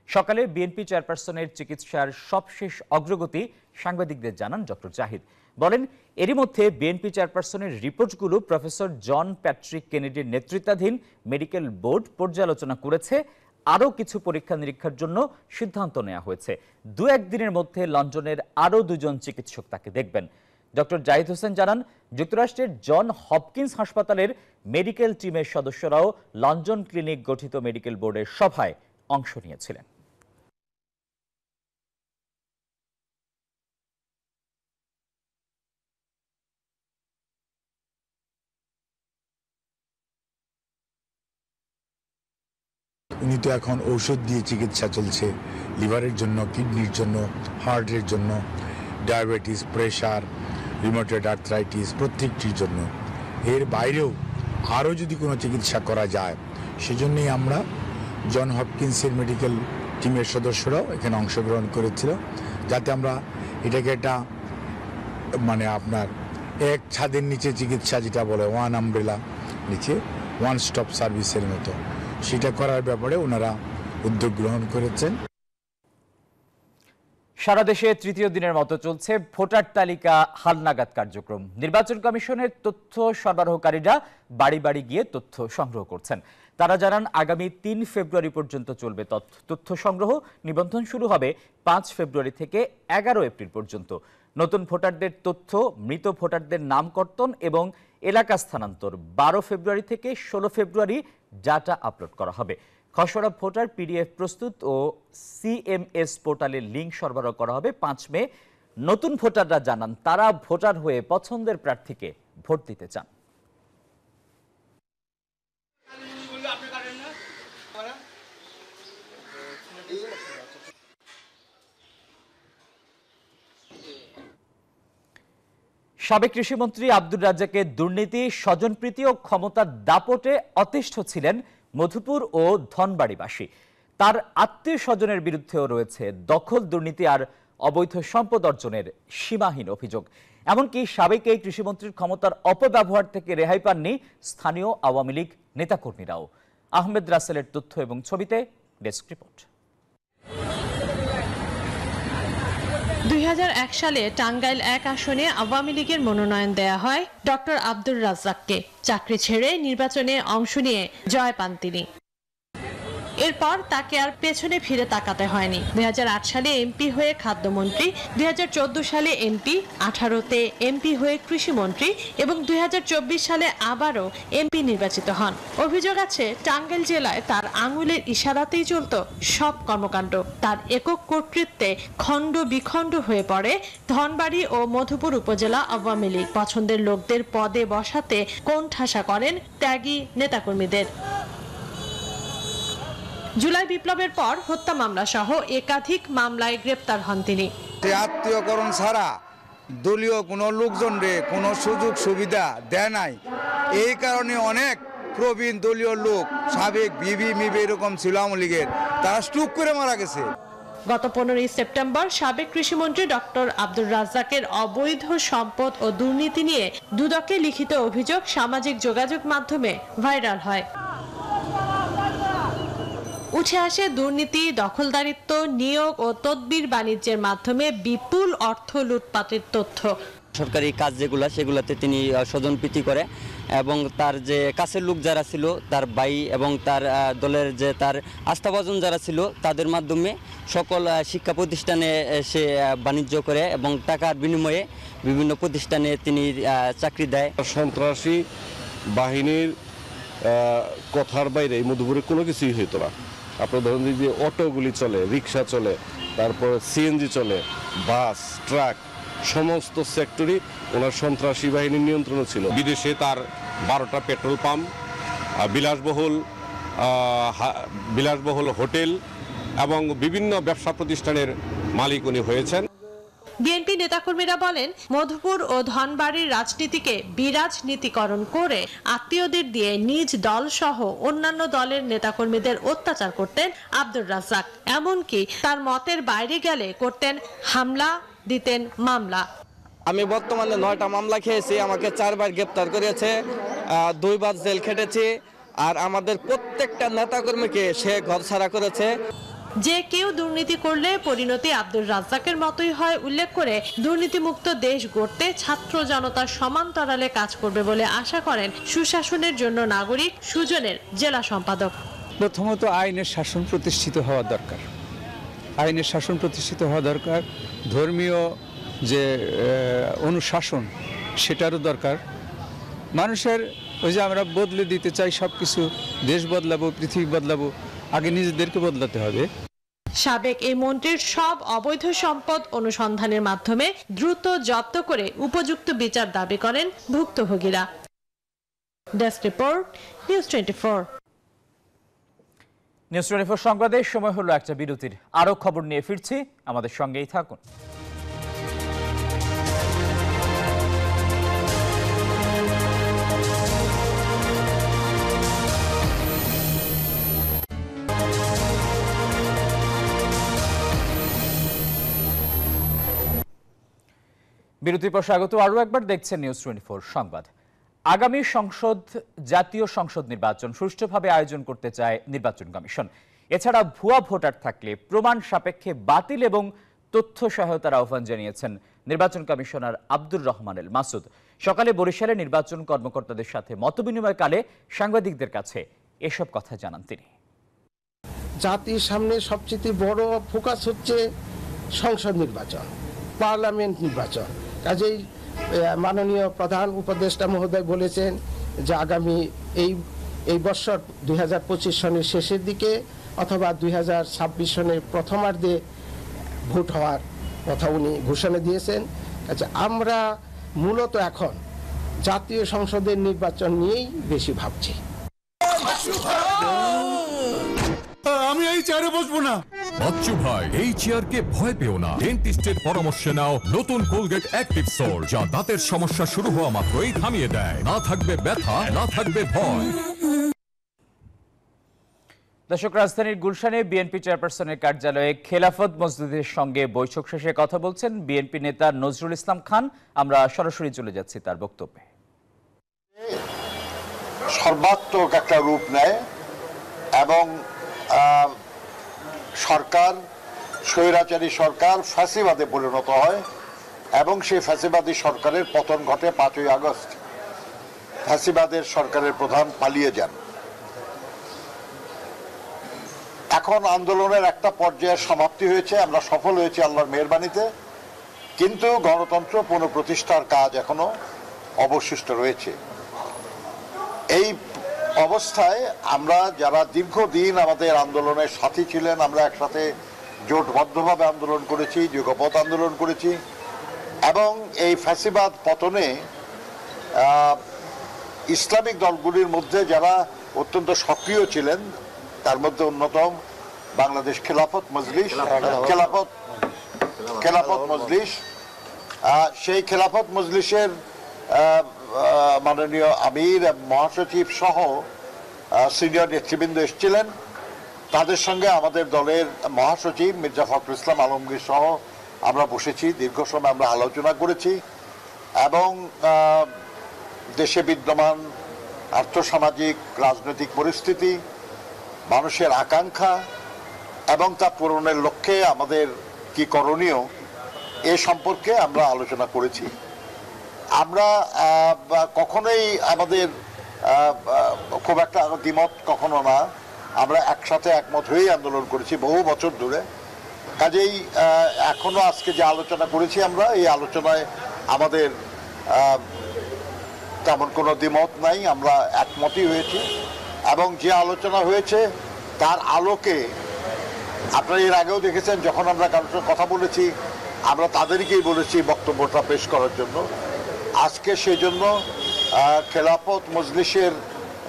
সকালে বিএনপি চেয়ারপারসনের চিকিৎসার সবশেষ অগ্রগতি সাংবাদিকদের জানান ডক্টর জাহিদ। বলেন, এরই মধ্যে বিএনপি চেয়ারপারসনের রিপোর্টগুলো প্রফেসর জন প্যাট্রিক কেনেডির নেতৃত্বাধীন মেডিকেল বোর্ড পর্যালোচনা করেছে। আরও কিছু পরীক্ষা নিরীক্ষার জন্য সিদ্ধান্ত নেওয়া হয়েছে। 2-1 দিনের মধ্যে লন্ডনের আরও 2জন চিকিৎসক তাকে দেখবেন। ডক্টর জাহিদ হোসেন জানান, যুক্তরাষ্ট্রের জন হপকিন্স হাসপাতালের মেডিকেল টিমের সদস্যরাও লন্ডন ক্লিনিক গঠিত মেডিকেল বোর্ডের সভায় অংশ নিয়েছিলেন। উনি তো এখন ঔষধ দিয়ে চিকিৎসা চলছে, লিভারের জন্য, কিডনির জন্য, হার্টের জন্য, ডায়াবেটিস, প্রেশার, রিউমাটয়েড আর্থ্রাইটিস, প্রত্যেকটির জন্য। এর বাইরেও আরও যদি কোনো চিকিৎসা করা যায়, সেজন্যই আমরা জন হপকিন্সের মেডিকেল টিমের সদস্যরাও এখানে অংশগ্রহণ করেছিল, যাতে আমরা এটাকে একটা মানে আপনার এক ছাদের নিচে চিকিৎসা, যেটা বলে ওয়ান আমব্রেলা নিচে ওয়ান স্টপ সার্ভিসের মতো, সেটা করার ব্যাপারে ওনারা উদ্যোগ গ্রহণ করেছেন। সারা দেশে তৃতীয় দিনের মতো চলছে ভোটার তালিকা হালনাগাদ কার্যক্রম। নির্বাচন কমিশনের তথ্য সরবরাহকারীরা বাড়ি বাড়ি গিয়ে তথ্য সংগ্রহ করছেন। তারা জানান, আগামী 3 ফেব্রুয়ারি পর্যন্ত চলবে তথ্য সংগ্রহ। নিবন্ধন শুরু হবে 5 ফেব্রুয়ারি থেকে 11 এপ্রিল পর্যন্ত। নতুন ভোটারদের তথ্য, মৃত ভোটারদের নামকর্তন এবং এলাকা স্থানান্তর 12 ফেব্রুয়ারি থেকে 16 ফেব্রুয়ারি ডাটা আপলোড করা হবে। খসড়া ভোটার PDF প্রস্তুত ও CMS পোর্টালের লিঙ্ক সরবরাহ করা হবে 5 মে। নতুন ভোটাররা জানান, তারা ভোটার হয়ে পছন্দের প্রার্থীকে ভোট দিতে চান। সাবেক কৃষিমন্ত্রী আব্দুর রাজ্জাকের দুর্নীতি, স্বজনপ্রীতি ও ক্ষমতার দাপটে অতিষ্ঠ ছিলেন মধুপুর ও ধনবাড়িবাসী। তার আত্মীয় স্বজনের বিরুদ্ধেও রয়েছে দখল, দুর্নীতি আর অবৈধ সম্পদ অর্জনের সীমাহীন অভিযোগ। এমনকি সাবেক এই কৃষিমন্ত্রীর ক্ষমতার অপব্যবহার থেকে রেহাই পাননি স্থানীয় আওয়ামী লীগ নেতাকর্মীরাও। আহমেদ রাসেলের তথ্য এবং ছবিতে ডেস্ক রিপোর্ট। 2001 সালে টাঙ্গাইল 1 আসনে আওয়ামী লীগের মনোনয়ন দেয়া হয় ডক্টর আব্দুর রাজ্জাককে। চাকরি ছেড়ে নির্বাচনে অংশ নিয়ে জয় পান তিনি। এরপর তাকে আর পেছনে ফিরে তাকাতে হয়নি। 2008 সালে এমপি হয়ে খাদ্যমন্ত্রী, 2014 সালে এমপি, 2018-তে এমপি হয়ে কৃষিমন্ত্রী এবং 2024 সালে আবারও এমপি নির্বাচিত হন। অভিযোগ আছে টাঙ্গাইল জেলায় তার আঙুলের ইশারাতেই চলত সব কর্মকাণ্ড। তার একক কর্তৃত্বে খণ্ড বিখণ্ড হয়ে পড়ে ধনবাড়ী ও মধুপুর উপজেলা আওয়ামী লীগ। পছন্দের লোকদের পদে বসাতে কোণঠাসা করেন ত্যাগী নেতাকর্মীদের। জুলাই বিপ্লবের পর হত্যা মামলা সহ একাধিক মামলায় গ্রেপ্তার হন তিনি। আত্মীয়করণ ছাড়া দলীয় কোনো লোকজনরে কোনো সুযোগ সুবিধা দেয় নাই। এই কারণে অনেক প্রবীণ দলীয় লোক, সাবেক বিবি মিবি এরকম ছিল আওয়ামী লীগের, তারা স্ট্রোক করে মারা গেছে। গত 15 সেপ্টেম্বর সাবেক কৃষিমন্ত্রী ডক্টর আব্দুর রাজ্জাকের অবৈধ সম্পদ ও দুর্নীতি নিয়ে দুদকে লিখিত অভিযোগ সামাজিক যোগাযোগ মাধ্যমে ভাইরাল হয়। উঠে আসে দুর্নীতি, দখলদারিত্ব, নিয়োগ ও তদবির বাণিজ্যের মাধ্যমে বিপুল অর্থ লুটপাটের তথ্য। সরকারি কাজ যেগুলো সেগুলোতে তিনি স্বজনপ্রীতি করে এবং তার যে কাছের লোক যারা ছিল, তার ভাই এবং তার দলের যে তার আস্থাভাজন যারা ছিল, তাদের মাধ্যমে সকল শিক্ষা প্রতিষ্ঠানে সে বাণিজ্য করে এবং টাকার বিনিময়ে বিভিন্ন প্রতিষ্ঠানে তিনি চাকরি দেয়। সন্ত্রাসী বাহিনীর কথার বাইরে এই মধুপুরে কোনো কিছুই হইতো না। আপনার ধরুন যে অটোগুলি চলে, রিক্সা চলে, তারপর সিএনজি চলে, বাস, ট্রাক, সমস্ত সেক্টরই ওনার সন্ত্রাসী বাহিনীর নিয়ন্ত্রণে ছিল। বিদেশে তার 12টা পেট্রোল পাম্প, বিলাসবহুল হোটেল এবং বিভিন্ন ব্যবসা প্রতিষ্ঠানের মালিক উনি হয়েছেন। বিএনপি নেতাকর্মীরা বলেন, মধুপুর ও ধনবাড়ির রাজনীতিকে বিরাজনীতিকরণ করে আত্মীয়দের দিয়ে নিজ দল সহ অন্যান্য দলের নেতাকর্মীদের অত্যাচার করতেন আব্দুর রাজ্জাক। এমনকি তার মতের বাইরে গেলে করতেন হামলা, দিতেন মামলা। আমি বর্তমানে 9টা মামলা খেয়েছি, আমাকে 4 বার গ্রেপ্তার করেছে, 2 বার জেল খেটেছি, আর আমাদের প্রত্যেকটা নেতাকর্মীকে সে ঘরছাড়া করেছে। যে কেউ দুর্নীতি করলে পরিণতি আব্দুর রাজ্জাকের মতোই হয় উল্লেখ করে দুর্নীতিমুক্ত দেশ গড়তে ছাত্র জনতার সমান্তরালে কাজ করবে বলে আশা করেন সুশাসনের জন্য নাগরিক সুজনের জেলা সম্পাদক। প্রথমত আইনের শাসন প্রতিষ্ঠিত হওয়া দরকার। আইনের শাসন প্রতিষ্ঠিত হওয়া দরকার। ধর্মীয় যে অনুশাসন সেটারও দরকার। মানুষের ওই যে আমরা বদলে দিতে চাই সব কিছু, দেশ বদলাবো, পৃথিবী বদলাবো, আগে নিজেদেরকে বদলাতে হবে। সাবেক এই মন্ত্রীর সব অবৈধ সম্পদ অনুসন্ধানের মাধ্যমে দ্রুত জব্দ করে উপযুক্ত বিচার দাবি করেন ভুক্তভোগীরা। Desk report, news 24। নিউজ 24 সংবাদের সময় হলো একটা বিরতির। আরো খবর নিয়ে ফিরছি, আমাদের সঙ্গেই থাকুন। বিরতির পর স্বাগত। আরও একবার দেখছেন নিউজ 24 সংবাদ। আগামী জাতীয় সংসদ নির্বাচন সুষ্ঠুভাবে আয়োজন করতে চায় নির্বাচন কমিশন। এছাড়া ভুয়া ভোটার থাকলে প্রমাণ সাপেক্ষে বাতিল এবং তথ্য সহায়তার আহ্বান জানিয়েছেন নির্বাচন কমিশনার আব্দুর রহমান এল মাসুদ। সকালে বরিশালে নির্বাচন কর্মকর্তাদের সাথে মতবিনিময়কালে সাংবাদিকদের কাছে এসব কথা জানান তিনি। জাতির সামনে সবচেয়ে বড় ফোকাস হচ্ছে সংসদ নির্বাচন, পার্লামেন্ট নির্বাচন। কাজেই মাননীয় প্রধান উপদেষ্টা মহোদয় বলেছেন যে আগামী এই বছর 2025 সনের শেষের দিকে অথবা 2026 সনের প্রথমার্ধে ভোট হওয়ার কথা উনি ঘোষণা দিয়েছেন। আচ্ছা, আমরা মূলত এখন জাতীয় সংসদের নির্বাচন নিয়েই বেশি ভাবছি। আমি এই চেয়ারে বসবো না। বাচ্চু ভাই, এই চেয়ারকে ভয় পেও না। ডেন্টিস্টের পরামর্শে নাও নতুন কোলগেট অ্যাক্টিভ সোল, যা দাঁতের সমস্যা শুরু হওয়া মাত্রই থামিয়ে দেয়। না থাকবে ব্যথা, না থাকবে ভয়। দর্শক, রাজধানীর গুলশানে বিএনপি চেয়ারপারসনের কার্যালয়ে খেলাফত মসজিদের সঙ্গে বৈঠক শেষে কথা বলছেন বিএনপি নেতা নজরুল ইসলাম খান। আমরা সরাসরি চলে যাচ্ছি তার বক্তব্যে। সর্বাত্মক একটা রূপ নেয় এবং সরকার, স্বৈরাচারী সরকার ফ্যাসিবাদে পরিণত হয় এবং সেই ফ্যাসিবাদী সরকারের পতন ঘটে 5ই আগস্ট। ফ্যাসিবাদের সরকারের প্রধান পালিয়ে যান। এখন আন্দোলনের একটা পর্যায়ের সমাপ্তি হয়েছে, আমরা সফল হয়েছি আল্লাহর মেহেরবানিতে, কিন্তু গণতন্ত্র পুনঃপ্রতিষ্ঠার কাজ এখনো অবশিষ্ট রয়েছে। এই অবস্থায় আমরা যারা দীর্ঘদিন আমাদের আন্দোলনের সাথী ছিলেন, আমরা একসাথে জোটবদ্ধভাবে আন্দোলন করেছি, যুগপৎ আন্দোলন করেছি এবং এই ফ্যাসিবাদ পতনে ইসলামিক দলগুলির মধ্যে যারা অত্যন্ত সক্রিয় ছিলেন তার মধ্যে অন্যতম বাংলাদেশ খেলাফত মজলিস। সেই খেলাফত মজলিসের মাননীয় আমির মহাসচিব সহ সিনিয়র নেতৃবৃন্দ এসেছিলেন। তাদের সঙ্গে আমাদের দলের মহাসচিব মির্জা ফখরুল ইসলাম আলমগীর সহ আমরা বসেছি, দীর্ঘ সময় আমরা আলোচনা করেছি এবং দেশে বিদ্যমান আর্থসামাজিক রাজনৈতিক পরিস্থিতি, মানুষের আকাঙ্ক্ষা এবং তা পূরণের লক্ষ্যে আমাদের কি করণীয় এ সম্পর্কে আমরা আলোচনা করেছি। আমরা কখনোই আমাদের খুব একটা দ্বিমত কখনো না, আমরা একসাথে একমত হয়েই আন্দোলন করেছি বহু বছর ধরে। কাজেই এখনো আজকে যে আলোচনা করেছি আমরা, এই আলোচনায় আমাদের তেমন কোনো দ্বিমত নাই, আমরা একমতই হয়েছি এবং যে আলোচনা হয়েছে তার আলোকে আপনারা এর আগেও দেখেছেন যখন আমরা কারোর সঙ্গে কথা বলেছি আমরা তাদেরকেই বলেছি বক্তব্যটা পেশ করার জন্য। আজকে সেই জন্য খেলাফত মজলিসের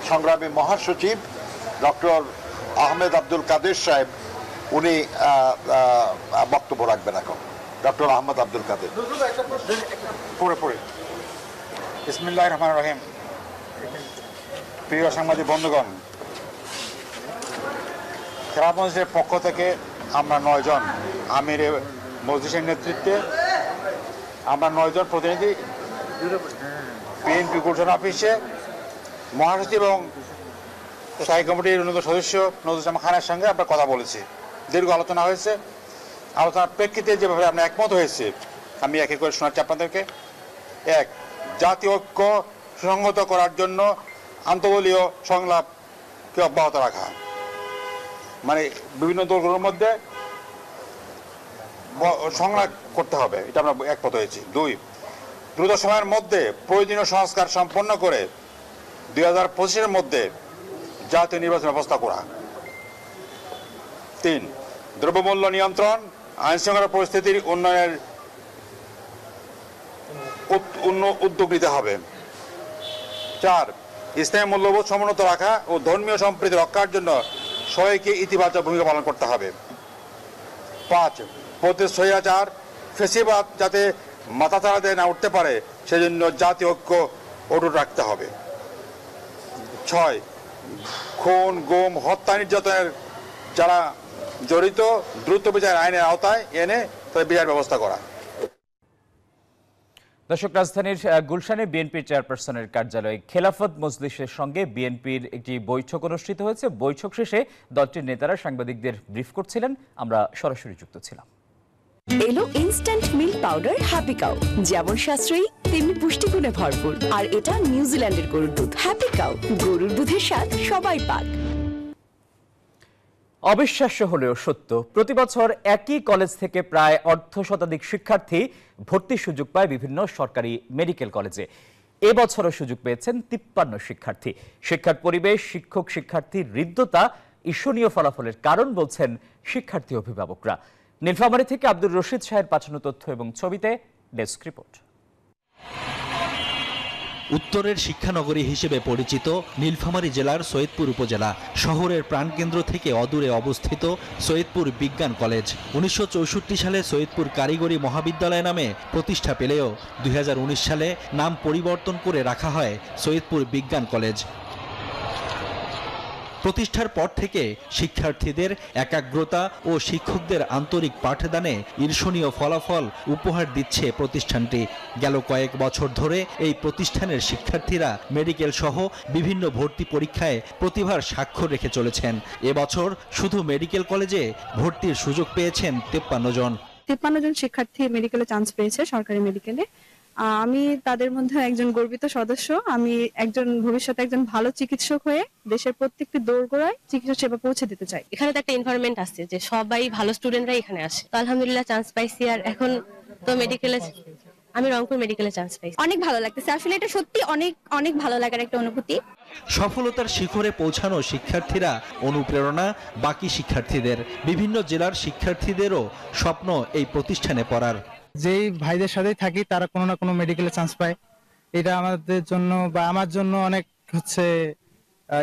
সংগ্রামী মহাসচিব ডক্টর আহমেদ আব্দুল কাদের সাহেব উনি বক্তব্য রাখবেন। এখন ডক্টর আহমেদ আব্দুল কাদের। পুরোপুরি বিসমিল্লাহির রহমানির রহিম। প্রিয় সাংবাদিক বন্ধুগণ, খেলাফত মজলিসের পক্ষ থেকে আমরা 9 জন আমির মজলিসের নেতৃত্বে আমরা 9 জন প্রতিনিধি বিএনপি গুলশান অফিসে মহাসচিব এবং স্থায়ী কমিটির অন্যতম সদস্য নজরুল ইসলাম খানের সঙ্গে আমরা কথা বলেছি। দীর্ঘ আলোচনা হয়েছে। আলোচনার প্রেক্ষিতে যেভাবে আমরা একমত হয়েছে আমি এক এক করে শোনাচ্ছি আপনাদেরকে। 1, জাতীয় ঐক্য সুসংহত করার জন্য আন্তঃদলীয় সংলাপকে অব্যাহত রাখা, মানে বিভিন্ন দলগুলোর মধ্যে সংলাপ করতে হবে, এটা আমরা একমত হয়েছি। 2, দ্রুত সময়ের মধ্যে প্রয়োজনীয় সংস্কার সম্পন্ন করে 2025-এর মধ্যে জাতীয় নির্বাচন ব্যবস্থা করা। 3, দ্রব্যমূল্য নিয়ন্ত্রণ, আইন শৃঙ্খলা পরিস্থিতির উন্নয়নের উদ্যোগ নিতে হবে। 4, ইসলামী মূল্যবোধ সমুন্নত রাখা ও ধর্মীয় সম্প্রীতি রক্ষার জন্য সবাইকে ইতিবাচক ভূমিকা পালন করতে হবে। 5, স্বৈরাচার ফ্যাসিবাদ যাতে মাথাচাড়া দিয়ে না উঠতে পারে সেজন্য জাতীয় ঐক্য অটুট রাখতে হবে। 6, খুন, গুম, হত্যা, নির্যাতনের যারা জড়িত দ্রুত বিচার আইনের আওতায় এনে তাদের বিচার ব্যবস্থা করা। দর্শক, রাজধানীর গুলশানে বিএনপির চেয়ারপারসনের কার্যালয়ে খেলাফত মজলিসের সঙ্গে বিএনপির একটি বৈঠক অনুষ্ঠিত হয়েছে। বৈঠক শেষে দলটির নেতারা সাংবাদিকদের ব্রিফ করছিলেন, আমরা সরাসরি যুক্ত ছিলাম। এলো instant milk powder happy cow, যেমন সাশ্রয়ী তেমনি পুষ্টিগুণে ভরপুর, আর এটা নিউজিল্যান্ডের গরুর দুধ। হ্যাপি কাউ, গরুর দুধের স্বাদ সবাই পাক। অবিশ্বাস্য হলেও সত্য, প্রতি বছর একই কলেজ থেকে প্রায় অর্ধশতাধিক শিক্ষার্থী ভর্তির সুযোগ পায় বিভিন্ন সরকারি মেডিকেল কলেজে। এবছরও সুযোগ পেয়েছেন 53 শিক্ষার্থী। শিক্ষার পরিবেশ, শিক্ষক শিক্ষার্থীর হৃদ্যতা ঈর্ষণীয় ফলাফলের কারণ বলছেন শিক্ষার্থী অভিভাবকরা। নীলফামারী থেকে আব্দুর রশিদ সাহের পাঠানো তথ্য এবং ছবিতে ডেস্ক রিপোর্ট। উত্তরের শিক্ষানগরী হিসেবে পরিচিত নীলফামারী জেলার সৈয়দপুর উপজেলা শহরের প্রাণকেন্দ্র থেকে অদূরে অবস্থিত সৈয়দপুর বিজ্ঞান কলেজ 1964 সালে সৈয়দপুর কারিগরি মহাবিদ্যালয় নামে প্রতিষ্ঠা পেলেও 2019 সালে নাম পরিবর্তন করে রাখা হয় সৈয়দপুর বিজ্ঞান কলেজ। প্রতিষ্ঠার পর থেকে শিক্ষার্থীদের একাগ্রতা ও শিক্ষকদের আন্তরিক পাঠদানে ঈর্ষণীয় ফলাফল উপহার দিচ্ছে প্রতিষ্ঠানটি। গেল কয়েক বছর ধরে এই প্রতিষ্ঠানের শিক্ষার্থীরা মেডিকেল সহ বিভিন্ন ভর্তি পরীক্ষায় প্রতিভার স্বাক্ষর রেখে চলেছেন। এবছর শুধু মেডিকেল কলেজে ভর্তির সুযোগ পেয়েছেন 53 জন। 53 জন শিক্ষার্থী মেডিকেলে চান্স পেয়েছে, সরকারি মেডিকেলে। আমি তাদের মধ্যে একজন গর্বিত সদস্য। আমি ভবিষ্যতে একজন ভালো চিকিৎসক হয়ে দেশের প্রত্যেকটি দোরগোড়ায় চিকিৎসা সেবা পৌঁছে দিতে চাই। এখানে তো একটা এনভায়রনমেন্ট আছে যে সবাই ভালো স্টুডেন্টরা এখানে আসে, তো আলহামদুলিল্লাহ চান্স পাইছি। আর এখন তো মেডিকেলে, আমি রংপুর মেডিকেলে চান্স পাইছি। অনেক ভালো লাগতেছে, আসলে এটা সত্যি অনেক অনেক ভালো লাগার একটা অনুভূতি। সফলতার শিখরে পৌঁছানো শিক্ষার্থীরা অনুপ্রেরণা বাকি শিক্ষার্থীদের। বিভিন্ন জেলার শিক্ষার্থীদেরও স্বপ্ন এই প্রতিষ্ঠানে পড়ার। যেই ভাইদের সাথেই থাকি তারা কোনো না কোনো মেডিকেলে চান্স পায়, এটা আমাদের জন্য বা আমার জন্য অনেক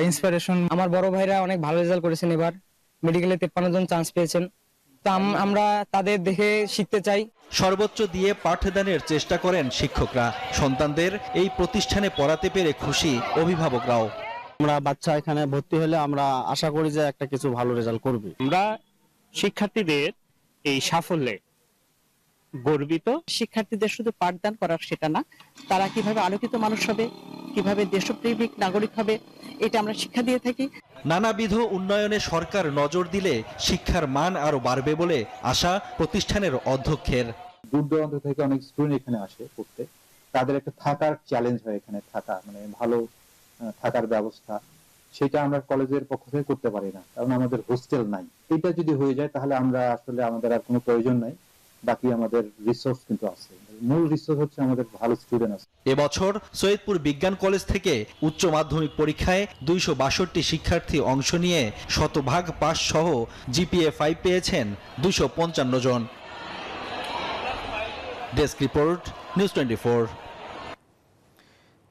ইন্সপিরেশন। আমার বড় ভাইরা অনেক ভালো রেজাল্ট করেছেন, এবার মেডিকেলে 53 জন চান্স পেয়েছেন, তো আমরা তাদের দেখে শিখতে চাই। সর্বোচ্চ দিয়ে পাঠদানের চেষ্টা করেন শিক্ষকরা। সন্তানদের এই প্রতিষ্ঠানে পড়াতে পেরে খুশি অভিভাবকরাও। আমরা বাচ্চা এখানে ভর্তি হলে আমরা আশা করি যে একটা কিছু ভালো রেজাল্ট করবে। আমরা শিক্ষার্থীদের এই সাফল্যে গর্বিত। শিক্ষার্থীদের শুধু পাঠদান করার সেটা না, তারা কিভাবে আলোকিত মানুষ হবে, কিভাবে দেশপ্রেমিক নাগরিক হবে, এটা আমরা শিক্ষা দিয়ে থাকি। নানাবিধ উন্নয়নে সরকার নজর দিলে শিক্ষার মান আরো বাড়বে বলে আশা প্রতিষ্ঠানের অধ্যক্ষের। দূর দূরান্ত থেকে অনেক স্টুডেন্ট এখানে আসে পড়তে, তাদের একটা থাকার চ্যালেঞ্জ হয়, এখানে থাকা মানে ভালো থাকার ব্যবস্থা, সেটা আমরা কলেজের পক্ষ থেকে করতে পারি না, কারণ আমাদের হোস্টেল নাই। এটা যদি হয়ে যায় তাহলে আমরা আসলে আমাদের আর কোনো প্রয়োজন নাই, বাকি আমাদের রিসোর্স কিন্তু আছে। মূল রিসোর্স হচ্ছে আমাদের ভালো স্টুডেন্ট আছে। এবছর সৈয়দপুর বিজ্ঞান কলেজ থেকে উচ্চ মাধ্যমিক পরীক্ষায় 262 শিক্ষার্থী অংশ নিয়ে 100% পাস সহ জিপিএ 5 পেয়েছেন 255 জন। Desk report, news 24।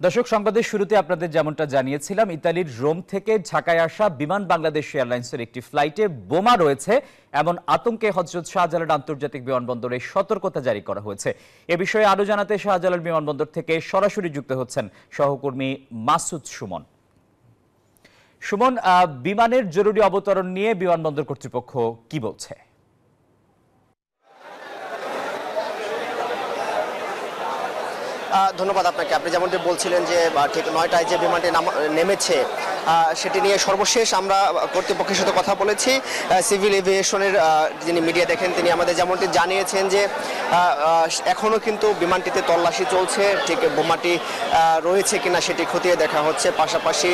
দর্শক, সংবাদের শুরুতে আপনাদের যেমনটা জানিয়েছিলাম, ইতালির রোম থেকে ঢাকায় আসা বিমান বাংলাদেশ এয়ারলাইন্সের একটি ফ্লাইটে বোমা রয়েছে এমন আতঙ্কে হযরত শাহজালাল আন্তর্জাতিক বিমানবন্দরে সতর্কতা জারি করা হয়েছে। এ বিষয়ে আরো জানাতে শাহজালাল বিমানবন্দর থেকে সরাসরি যুক্ত হচ্ছেন সহকর্মী মাসুদ সুমন। সুমন, বিমানের জরুরি অবতরণ নিয়ে বিমানবন্দর কর্তৃপক্ষ কি বলছে? ধন্যবাদ আপনাকে। আপনি যেমনটি বলছিলেন যে ঠিক 9টায় যে বিমানটি নেমেছে সেটি নিয়ে সর্বশেষ আমরা কর্তৃপক্ষের সাথে কথা বলেছি। সিভিল এভিয়েশনের যিনি মিডিয়া দেখেন তিনি আমাদের যেমনটি জানিয়েছেন যে এখনও কিন্তু বিমানটিতে তল্লাশি চলছে, ঠিক বোমাটি রয়েছে কিনা সেটি খতিয়ে দেখা হচ্ছে। পাশাপাশি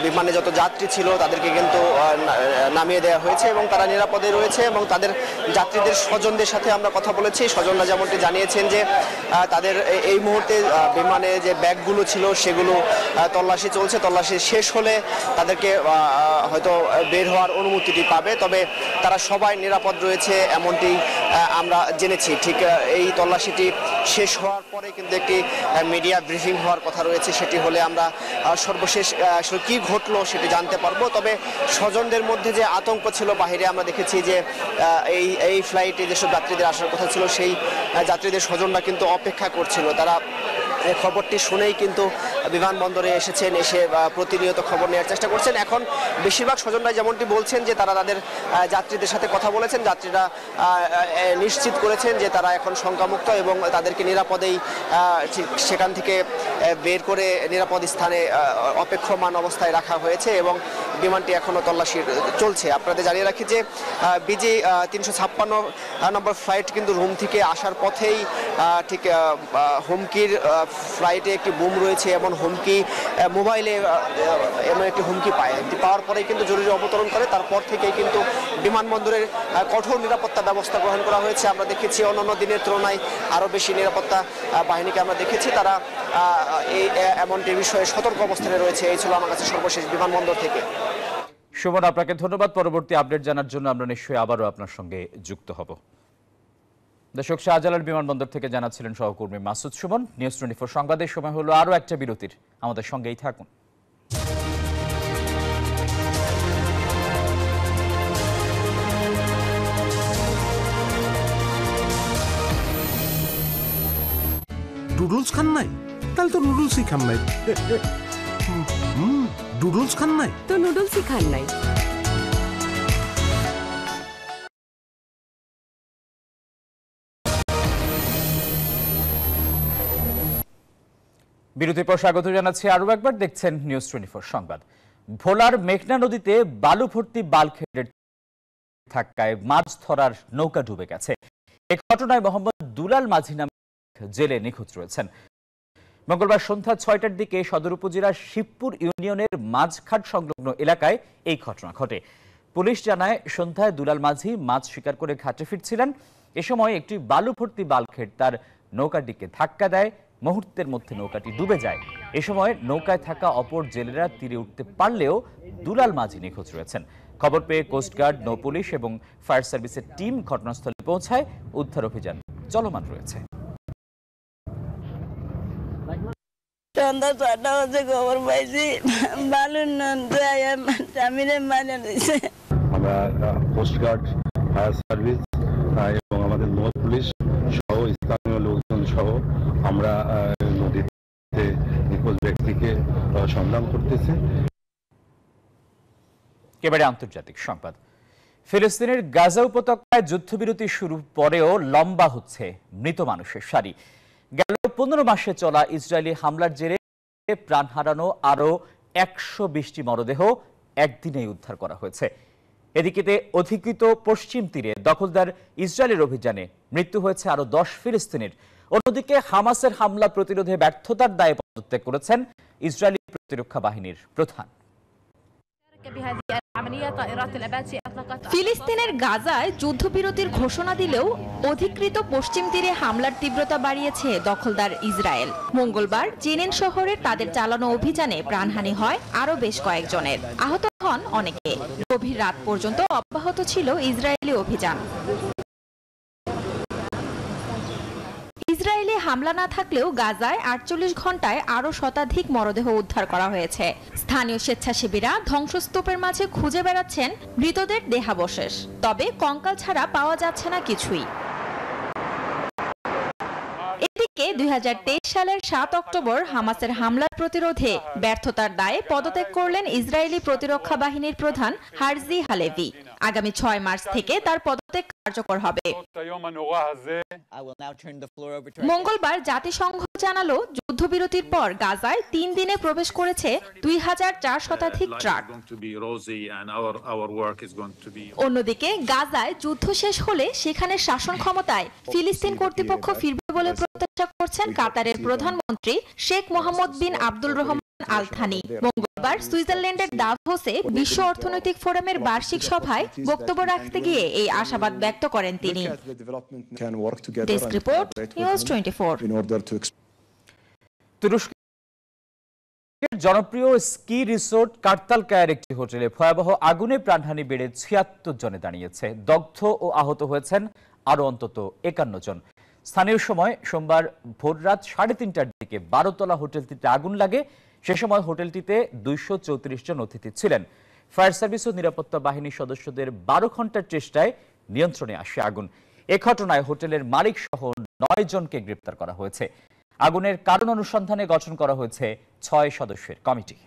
বিমানে যত যাত্রী ছিল তাদেরকে কিন্তু নামিয়ে দেওয়া হয়েছে এবং তারা নিরাপদে রয়েছে এবং তাদের যাত্রীদের স্বজনদের সাথে আমরা কথা বলেছি। স্বজনরা যেমনটি জানিয়েছেন যে তাদের এই মুহূর্তে বিমানে যে ব্যাগগুলো ছিল সেগুলো তল্লাশি চলছে, তল্লাশি শেষ হলে তাদেরকে হয়তো বের হওয়ার অনুমতিটি পাবে, তবে তারা সবাই নিরাপদ রয়েছে এমনটি আমরা জেনেছি। ঠিক এই তল্লাশিটি শেষ হওয়ার পরে কিন্তু একটি মিডিয়া ব্রিফিং হওয়ার কথা রয়েছে, সেটি হলে আমরা সর্বশেষ আসলে কী ঘটলো সেটি জানতে পারবো। তবে স্বজনদের মধ্যে যে আতঙ্ক ছিল বাহিরে আমরা দেখেছি যে এই ফ্লাইটে যেসব যাত্রীদের আসার কথা ছিল সেই যাত্রীদের স্বজনরা কিন্তু অপেক্ষা করছিল। তারা খবরটি শুনেই কিন্তু বিমানবন্দরে এসেছেন, এসে প্রতিনিয়ত খবর নেওয়ার চেষ্টা করছেন। এখন বেশিরভাগ স্বজনরা যেমনটি বলছেন যে তারা তাদের যাত্রীদের সাথে কথা বলেছেন, যাত্রীরা নিশ্চিত করেছেন যে তারা এখন শঙ্কামুক্ত এবং তাদেরকে নিরাপদেই ঠিক সেখান থেকে বের করে নিরাপদ স্থানে অপেক্ষমান অবস্থায় রাখা হয়েছে এবং বিমানটি এখনও তল্লাশি চলছে। আপনাদের জানিয়ে রাখি যে বিজি 356 নম্বর ফ্লাইট কিন্তু রোম থেকে আসার পথেই ঠিক হুমকির ফ্লাইটে একটি বুম রয়েছে এমন হুমকি মোবাইলে এমন একটি হুমকি পায়, এটি পাওয়ার পরেই কিন্তু জরুরি অবতরণ করে। তারপর থেকেই কিন্তু বিমানবন্দরের কঠোর নিরাপত্তা ব্যবস্থা গ্রহণ করা হয়েছে। আমরা দেখেছি অন্যান্য দিনের তুলনায় আরও বেশি নিরাপত্তা বাহিনীকে আমরা দেখেছি, তারা এই এমনটি বিষয়ে সতর্ক অবস্থানে রয়েছে। এই ছিল আমার কাছে সর্বশেষ বিমানবন্দর থেকে। সুমন, আপনাকে ধন্যবাদ। পরবর্তী আপডেট জানার জন্য আমরা নিশ্চয়ই আবারও আপনার সঙ্গে যুক্ত হব। দর্শক, শাহজালাল বিমানবন্দর থেকে জানাচ্ছিলেন সহকর্মী মাসুদ সুমন। নিউজ 24 সংবাদের সময় হলো আরও একটা বিরতির, আমাদের সঙ্গেই থাকুন। নুডলস খান নাই? তাহলে তো নুডলসই খান নাই। নুডলস খান নাই? তো নুডলসই খান নাই। বিরতির পর স্বাগত জানাচ্ছি আরো একবার, দেখছেন নিউজ 24 সংবাদ। ভোলার মেঘনা নদীতে বালু ভর্তি বাল্কহেডের ধাক্কায় মাছ ধরার নৌকা ডুবে গেছে। এই ঘটনায় মোহাম্মদ দুলাল মাঝি নামে জেলে নিখোঁজ রয়েছেন। মঙ্গলবার সন্ধ্যা 6টার দিকে সদর উপজেলার শিবপুর ইউনিয়নের মাঝঘাট সংলগ্ন এলাকায় এই ঘটনা ঘটে। পুলিশ জানায়, সন্ধ্যায় দুলাল মাঝি মাছ শিকার করে ঘাটে ফিরছিলেন। এ সময় একটি বালু ভর্তি বাল্কহেড তার নৌকাটিকে ধাক্কা দেয়। মুহূর্তের মধ্যে নৌকাটি ডুবে যায়। এ সময় নৌকায় থাকা অপর জেলেরা তীরে উঠতে পারলেও দুলাল মাঝি নিখোঁজ রয়েছেন। খবর পেয়ে কোস্টগার্ড, নৌ পুলিশ এবং ফায়ার সার্ভিসের টিম ঘটনাস্থলে পৌঁছায়। উদ্ধার অভিযান চলমান রয়েছে। সন্ধ্যা 6টা বাজে খবর পাইছি বালুর জামিনে মানে দিয়েছে। আমরা কোস্টগার্ড, ফায়ার সার্ভিস এবং আমাদের নৌ পুলিশ সহ স্থানীয় লোকজন সহ আমরা নদীতে নিখোঁজ ব্যক্তিকে সন্ধান করতেছি। এবারে আন্তর্জাতিক সংবাদ। ফিলিস্তিনের গাজা উপত্যকায় যুদ্ধবিরতি শুরু পরেও লম্বা হচ্ছে মৃত মানুষের সারি। গেল 15 মাসে চলা ইসরায়েলি হামলার জেরে প্রাণ হারানো আরো 120টি মরদেহ একদিনেই উদ্ধার করা হয়েছে। এদিকে অধিকৃত পশ্চিম তীরে দখলদার ইসরায়েলের অভিযানে মৃত্যু হয়েছে আরো 10 ফিলিস্তিনির। অন্যদিকে হামাসের হামলা প্রতিরোধে ব্যর্থতার দায়ে পদত্যাগ করেছেন ইসরায়েলি প্রতিরক্ষা বাহিনীর প্রধান। ফিলিস্তিনের গাজায় যুদ্ধবিরতির ঘোষণা দিলেও অধিকৃত পশ্চিম তীরে হামলার তীব্রতা বাড়িয়েছে দখলদার ইসরায়েল। মঙ্গলবার জেনিন শহরে তাদের চালানো অভিযানে প্রাণহানি হয় আরো বেশ কয়েকজনের, আহত হন অনেকে। গভীর রাত পর্যন্ত অব্যাহত ছিল ইসরায়েলি অভিযান। ইসরায়েলি হামলা না থাকলেও গাজায় 48 ঘন্টায় আরো শতাধিক মরদেহ উদ্ধার করা হয়েছে। স্থানীয় স্বেচ্ছাসেবীরা ধ্বংসস্তূপের মাঝে খুঁজে বেড়াচ্ছেন মৃতদের দেহাবশেষ, তবে কঙ্কাল ছাড়া পাওয়া যাচ্ছে না কিছুই। এদিকে 2023 সালের 7 অক্টোবর হামাসের হামলার প্রতিরোধে ব্যর্থতার দায়ে পদত্যাগ করলেন ইসরায়েলি প্রতিরক্ষা বাহিনীর প্রধান হারজি হালেভি। আগামী 6 মার্চ থেকে তার পদত্যাগ কার্যকর হবে। মঙ্গলবার জাতিসংঘ জানালো, যুদ্ধবিরতির পর গাজায় 3 দিনে প্রবেশ করেছে 2004 শতাধিক ট্রাক। অন্যদিকে গাজায় যুদ্ধ শেষ হলে সেখানে শাসন ক্ষমতায় ফিলিস্তিন কর্তৃপক্ষ ফিরবে বলে প্রত্যাশা করছেন কাতারের প্রধানমন্ত্রী শেখ মোহাম্মদ বিন আব্দুল রহমান আল থানি। মঙ্গলবার সুইজারল্যান্ডের দাভোসে বিশ্ব অর্থনৈতিক ফোরামের বার্ষিক সভায় বক্তব্য রাখতে গিয়ে এই আশাবাদ ব্যক্ত করেন তিনি। Desk report, news 24। তুরস্কের জনপ্রিয় স্কি রিসোর্ট কার্তালকায়ার একটি হোটেলে ভয়াবহ আগুনে প্রাণহানি বেড়ে 76 জনে দাঁড়িয়েছে। দগ্ধ ও আহত হয়েছেন আরো অন্তত 51 জন। স্থানীয় সময় সোমবার ভোররাত 3:30টার দিকে 12তলা হোটেলটিতে আগুন লাগে। সে সময় হোটেলটিতে 234 জন অতিথি ছিলেন। ফায়ার সার্ভিস ও নিরাপত্তা বাহিনীর সদস্যদের 12 ঘন্টার চেষ্টায় নিয়ন্ত্রণে আসে আগুন। এ ঘটনায় হোটেলের মালিক সহ 9 জনকে গ্রেপ্তার করা হয়েছে। আগুনের কারণ অনুসন্ধানে গঠন করা হয়েছে 6 সদস্যের কমিটি।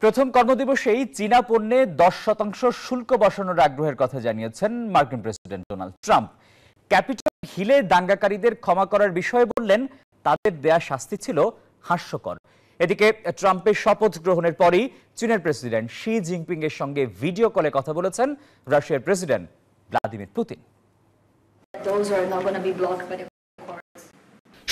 প্রথম কর্মদিবসেই চীনা পণ্যে 10% শুল্ক বসানোর আগ্রহের কথা জানিয়েছেন মার্কিন প্রেসিডেন্ট ডোনাল্ড ট্রাম্প। ক্যাপিটল হিলে দাঙ্গাকারীদের ক্ষমা করার বিষয়ে বললেন, তাদের দেয়া শাস্তি ছিল হাস্যকর। এদিকে ট্রাম্পের শপথ গ্রহণের পরই চীনের প্রেসিডেন্ট শি জিনপিং এর সঙ্গে ভিডিও কলে কথা বলেছেন রাশিয়ার প্রেসিডেন্ট ভ্লাদিমির পুতিন।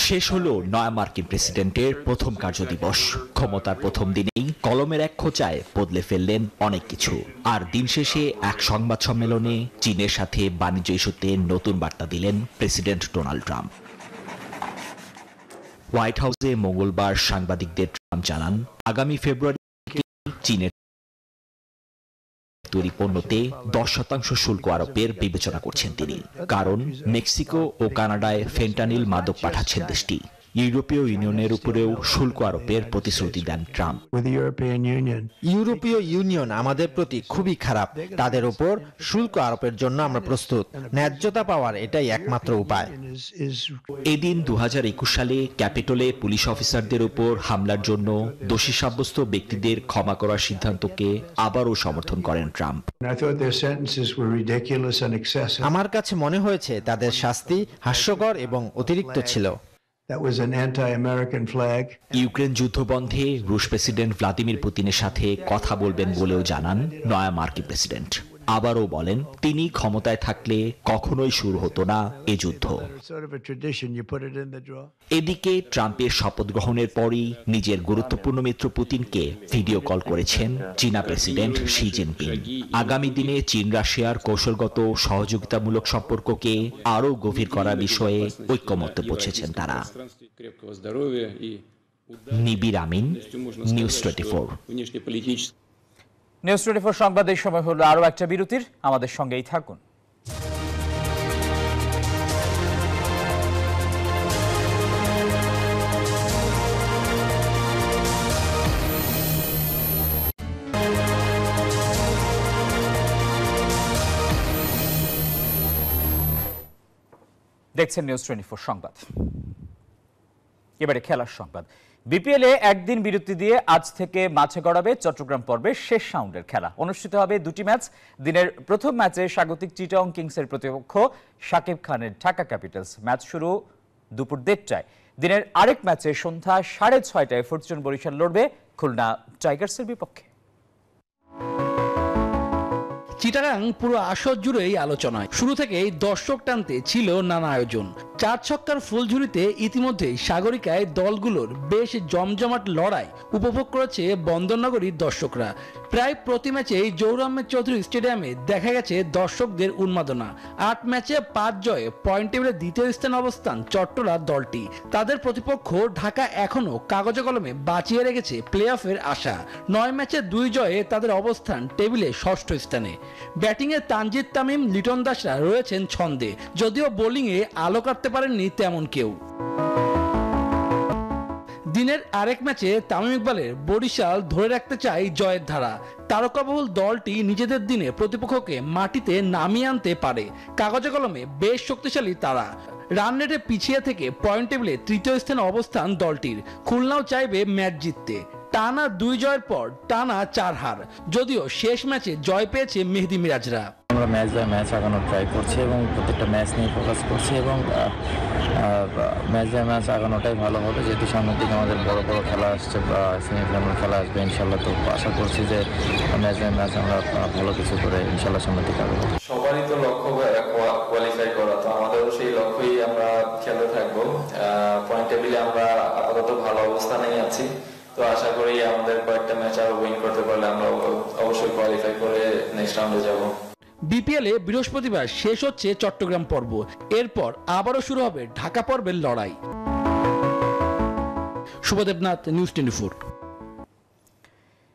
শেষ হলো নয়া মার্কিন প্রেসিডেন্টের প্রথম কার্যদিবস। ক্ষমতার প্রথম দিনেই কলমের এক খোঁচায় বদলে ফেললেন অনেক কিছু। আর দিন শেষে এক সংবাদ সম্মেলনে চীনের সাথে বাণিজ্য ইস্যুতে নতুন বার্তা দিলেন প্রেসিডেন্ট ডোনাল্ড ট্রাম্প। হোয়াইট হাউসে মঙ্গলবার সাংবাদিকদের ট্রাম্প জানান, আগামী ফেব্রুয়ারি থেকে চীনের তৈরি পণ্যতে 10% শুল্ক আরোপের বিবেচনা করছেন তিনি। কারণ মেক্সিকো ও কানাডায় ফেন্টানিল মাদক পাঠাচ্ছেন দেশটি। ইউরোপীয় ইউনিয়নের উপরেও শুল্ক আরোপের প্রতিশ্রুতি দেন ট্রাম্প। ইউরোপীয় ইউনিয়ন আমাদের প্রতি খুবই খারাপ, তাদের উপর শুল্ক আরোপের জন্য আমরা প্রস্তুত। ন্যায্যতা পাওয়ার এটাই একমাত্র উপায়। এদিন 2021 সালে ক্যাপিটলে পুলিশ অফিসারদের উপর হামলার জন্য দোষী সাব্যস্ত ব্যক্তিদের ক্ষমা করার সিদ্ধান্তকে আবারও সমর্থন করেন ট্রাম্প। আমার কাছে মনে হয়েছে তাদের শাস্তি হাস্যকর এবং অতিরিক্ত ছিল। ইউক্রেন যুদ্ধ বন্ধে রুশ প্রেসিডেন্ট ভ্লাদিমির পুতিনের সাথে কথা বলবেন বলেও জানান নয়া মার্কিন প্রেসিডেন্ট। আবারও বলেন তিনি ক্ষমতায় থাকলে কখনোই শুরু হতো না এ যুদ্ধ। এদিকে ট্রাম্পের শপথ গ্রহণের পরই নিজের গুরুত্বপূর্ণ মিত্র পুতিনকে ভিডিও কল করেছেন চীনা প্রেসিডেন্ট শি জিনপিং। আগামী দিনে চীন রাশিয়ার কৌশলগত সহযোগিতামূলক সম্পর্ককে আরও গভীর করার বিষয়ে ঐক্যমত্যে পৌঁছেছেন তারা। নিবির আমিন, নিউজ 24। নিউজ 24 সংবাদের সময় হলো আরো একটা বিরতির, আমাদের সঙ্গেই থাকুন। দেখছেন নিউজ 24 সংবাদ। এবারে খেলার সংবাদ। বিপিএল এ একদিন বিরতি দিয়ে আজ থেকে মাঠে গড়াবে চট্টগ্রাম পর্বের শেষ রাউন্ডের খেলা। অনুষ্ঠিত হবে দুটি ম্যাচ। দিনের প্রথম ম্যাচে স্বাগতিক চিটাগং কিংসের প্রতিপক্ষ শাকিব খানের ঢাকা ক্যাপিটালস। ম্যাচ শুরু দুপুর 1:30টায়। দিনের আরেক ম্যাচে সন্ধ্যা 6:30টায় ফরচুন বরিশাল লড়বে খুলনা টাইগার্সের বিপক্ষে। চিটাগাং পুরো আসর জুড়েই আলোচনায়। শুরু থেকেই দর্শক টানতে ছিল নানা আয়োজন। 4 ছক্কার ফুলঝুরিতে ইতিমধ্যেই সাগরিকায় দলগুলোর বেশ জমজমাট লড়াই উপভোগ করেছে বন্দরনগরীর দর্শকরা। প্রায় প্রতি ম্যাচেই জহুর আহমেদ চৌধুরী স্টেডিয়ামে দেখা গেছে দর্শকদের উন্মাদনা। 8 ম্যাচে 5 জয়ে পয়েন্ট টেবিলে দ্বিতীয় স্থানে অবস্থান চট্টলা দলটি। তাদের প্রতিপক্ষ ঢাকা এখনো কাগজে কলমে বাঁচিয়ে রেখেছে প্লে অফের আশা। 9 ম্যাচে 2 জয়ে তাদের অবস্থান টেবিলে 6ষ্ঠ স্থানে। ব্যাটিংয়ে তানজিদ তামিম, লিটন দাসরা রয়েছেন ছন্দে, যদিও বোলিংয়ে আলো কাটতে পারেননি তেমন কেউ। দিনের আরেক ম্যাচে তামিম ইকবালের বরিশাল ধরে রাখতে চায় জয়ের ধারা। তারকাবহুল দলটি নিজেদের দিনে প্রতিপক্ষকে মাটিতে নামিয়ে আনতে পারে। কাগজে কলমে বেশ শক্তিশালী তারা। রান রেটে পিছিয়ে থেকে পয়েন্ট টেবিলে তৃতীয় স্থানে অবস্থান দলটির। খুলনাও চাইবে ম্যাচ জিততে। টানা 2 জয়ের পর টানা 4 হার, যদিও শেষ ম্যাচে জয় পেয়েছে মেহেদী মিরাজরা। আমরা ম্যাচ বাই ম্যাচ আগানোর ট্রাই করছি এবং প্রত্যেকটা ম্যাচ নিয়ে ফোকাস করছি এবং ম্যাচ বাই ম্যাচ আগানোটাই ভালো হবে, যেহেতু সামনের দিকে আমাদের বড় বড় খেলা আসছে বা সেমিফাইনাল খেলা আসবে ইনশাল্লাহ। তো আশা করছি যে ম্যাচ বাই ম্যাচ আমরা ভালো কিছু করে ইনশাল্লাহ সামনের দিকে আগাবো। সবারই তো লক্ষ্য কোয়ালিফাই করা, তো আমাদেরও সেই লক্ষ্যই আমরা খেলতে থাকবো। পয়েন্ট টেবিলে আমরা আপাতত ভালো অবস্থানেই আছি, তো আশা করি আমাদের কয়েকটা ম্যাচ আরো উইন করতে পারলে আমরা অবশ্যই কোয়ালিফাই করে নেক্সট রাউন্ডে যাব। বিপিএল এ বৃহস্পতিবার শেষ হচ্ছে চট্টগ্রাম পর্ব, এরপর আবারও শুরু হবে ঢাকা পর্বের লড়াই। শুভদেবনাথ, নিউজ 24।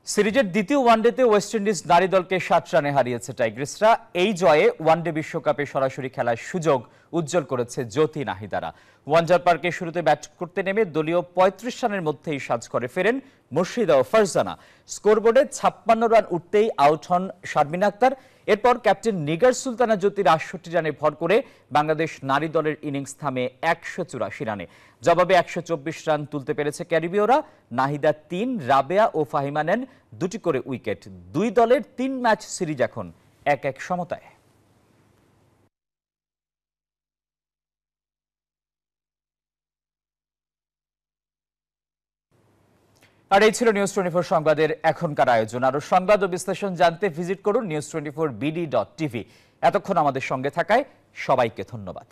সিরিজের দ্বিতীয় ওয়ানডেতে ওয়েস্ট ইন্ডিজ নারী দলকে 7 রানে হারিয়েছে টাইগ্রিসরা। এই জয়ে ওয়ানডে বিশ্বকাপে সরাসরি খেলার সুযোগ উজ্জ্বল করেছে জ্যোতি নাহিদারা। ওয়ানজার পার্কে শুরুতে ব্যাট করতে নেমে দলীয় 35 রানের মধ্যেই সাজ করে ফেরেন মুর্শিদা ও ফারজানা। স্কোরবোর্ডে 56 রান উঠতেই আউট হন শারমিন আক্তার। এরপর ক্যাপ্টেন নিগার সুলতানা জ্যোতির 68 রানে ভর করে বাংলাদেশ নারী দলের ইনিংস থামে 184 রানে। জবাবে 124 রান তুলতে পেরেছে ক্যারিবীয়রা। নাহিদা 3, রাবেয়া ও ফাহিমা নেন 2টি করে উইকেট। 2 দলের 3 ম্যাচ সিরিজ এখন 1-1 সমতায়। আর এই ছিল নিউজ 24 সংবাদের এখনকার আয়োজন। আরো সংবাদ ও বিশ্লেষণ জানতে ভিজিট করুন news24bd.tv। এতক্ষণ আমাদের সঙ্গে থাকায় সবাইকে ধন্যবাদ।